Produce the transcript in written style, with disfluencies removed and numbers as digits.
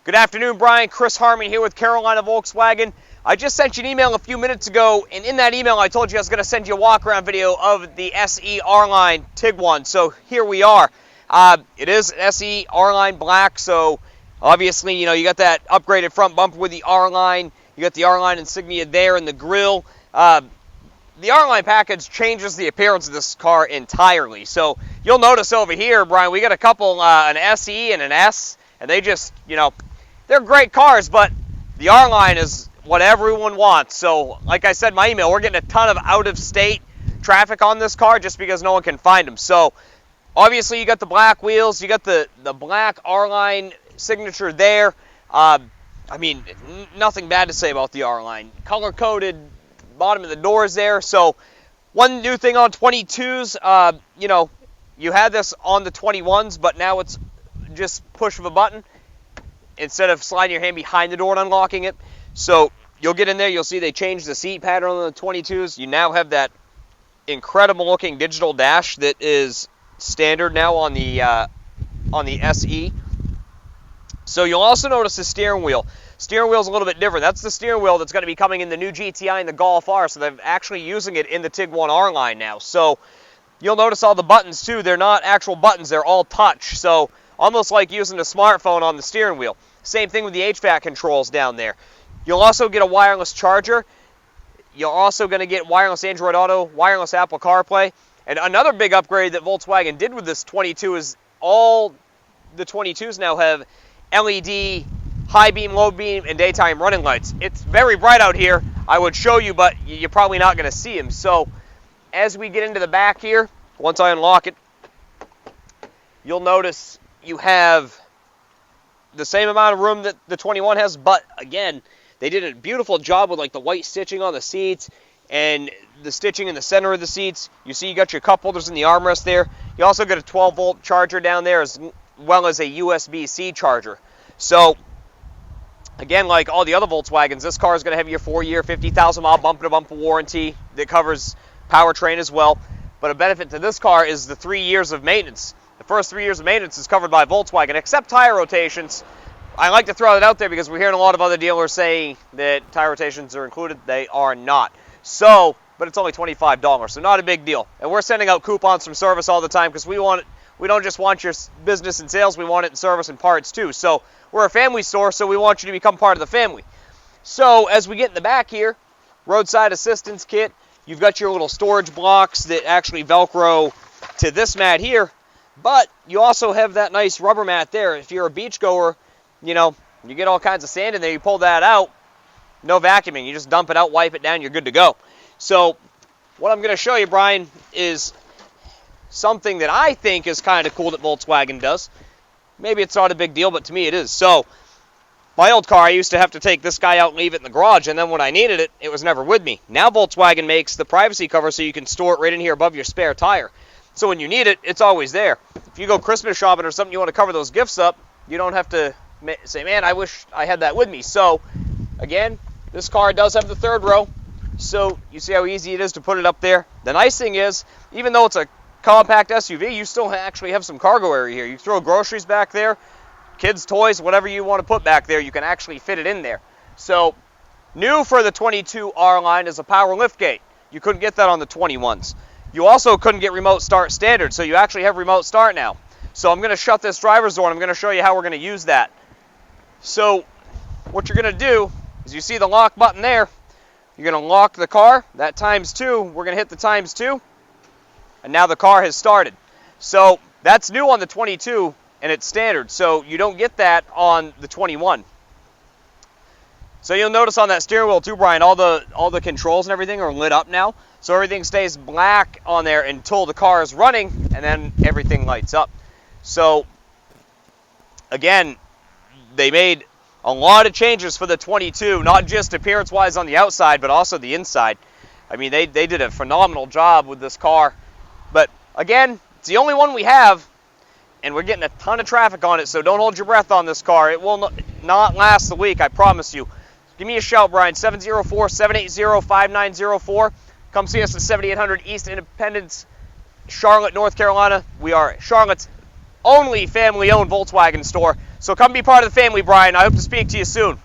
Good afternoon, Brian. Chris Harmon here with Carolina Volkswagen. I just sent you an email a few minutes ago, and in that email I told you I was going to send you a walk-around video of the SE Rline Tiguan. So here we are. It is SE Rline Black, so obviously, you got that upgraded front bumper with the Rline. You got the Rline insignia there in the grille. The Rline package changes the appearance of this car entirely. So you'll notice over here, Brian, we got a couple, an SE and an S, and they just, they're great cars, but the R-Line is what everyone wants. So, like I said in my email, we're getting a ton of out-of-state traffic on this car just because no one can find them. So, obviously, you got the black wheels. You got the black R-Line signature there. Nothing bad to say about the R-Line. Color-coded bottom of the doors there. So, one new thing on 22s, you had this on the 21s, but now it's just push of a button instead of sliding your hand behind the door and unlocking it. So you'll get in there, you'll see they changed the seat pattern on the 22s. You now have that incredible looking digital dash that is standard now on the SE. So you'll also notice the steering wheel. Steering wheel is a little bit different. That's the steering wheel that's going to be coming in the new GTI and the Golf R. So they're actually using it in the Tiguan R line now. So you'll notice all the buttons too. They're not actual buttons. They're all touch. So almost like using a smartphone on the steering wheel. Same thing with the HVAC controls down there. You'll also get a wireless charger. You're also going to get wireless Android Auto, wireless Apple CarPlay. And another big upgrade that Volkswagen did with this 22 is all the 22s now have LED high beam, low beam, and daytime running lights. It's very bright out here. I would show you, but you're probably not going to see them. So as we get into the back here, once I unlock it, you'll notice you have the same amount of room that the 21 has, but again, they did a beautiful job with like the white stitching on the seats and the stitching in the center of the seats. You see you got your cup holders in the armrest there. You also got a 12-volt charger down there as well as a USB-C charger. So again, like all the other Volkswagens, this car is going to have your 4-year, 50,000-mile bumper-to-bumper warranty that covers powertrain as well. But a benefit to this car is the 3 years of maintenance. The first 3 years of maintenance is covered by Volkswagen, except tire rotations. I like to throw that out there because we're hearing a lot of other dealers saying that tire rotations are included. They are not. So, but it's only $25, so not a big deal. And we're sending out coupons from service all the time because we don't just want your business and sales, we want it in service and parts too. So we're a family store, so we want you to become part of the family. So as we get in the back here, Roadside Assistance Kit, you've got your little storage blocks that actually Velcro to this mat here. But you also have that nice rubber mat there. If you're a beachgoer, you get all kinds of sand in there, you pull that out, no vacuuming. You just dump it out, wipe it down, you're good to go. So what I'm going to show you, Brian, is something that I think is kind of cool that Volkswagen does. Maybe it's not a big deal, but to me it is. So my old car, I used to have to take this guy out and leave it in the garage, and then when I needed it, it was never with me. Now Volkswagen makes the privacy cover so you can store it right in here above your spare tire. So when you need it, it's always there. If you go Christmas shopping or something, you want to cover those gifts up, you don't have to say, man, I wish I had that with me. So, again, this car does have the third row. So you see how easy it is to put it up there. The nice thing is, even though it's a compact SUV, you still actually have some cargo area here. You throw groceries back there, kids' toys, whatever you want to put back there, you can actually fit it in there. So, new for the 22 R line is a power liftgate. You couldn't get that on the 21s. You also couldn't get remote start standard, so you actually have remote start now. So I'm going to shut this driver's door, and I'm going to show you how we're going to use that. So what you're going to do is you see the lock button there. You're going to lock the car. That ×2, we're going to hit the ×2, and now the car has started. So that's new on the 22, and it's standard. So you don't get that on the 21. So you'll notice on that steering wheel too, Brian, all the controls and everything are lit up now. So everything stays black on there until the car is running, and then everything lights up. So again, they made a lot of changes for the 22, not just appearance-wise on the outside, but also the inside. I mean, they did a phenomenal job with this car. But again, it's the only one we have, and we're getting a ton of traffic on it, so don't hold your breath on this car. It will not last the week, I promise you. Give me a shout, Brian, 704-780-5904. Come see us at 7800 East Independence, Charlotte, North Carolina. We are Charlotte's only family-owned Volkswagen store. So come be part of the family, Brian. I hope to speak to you soon.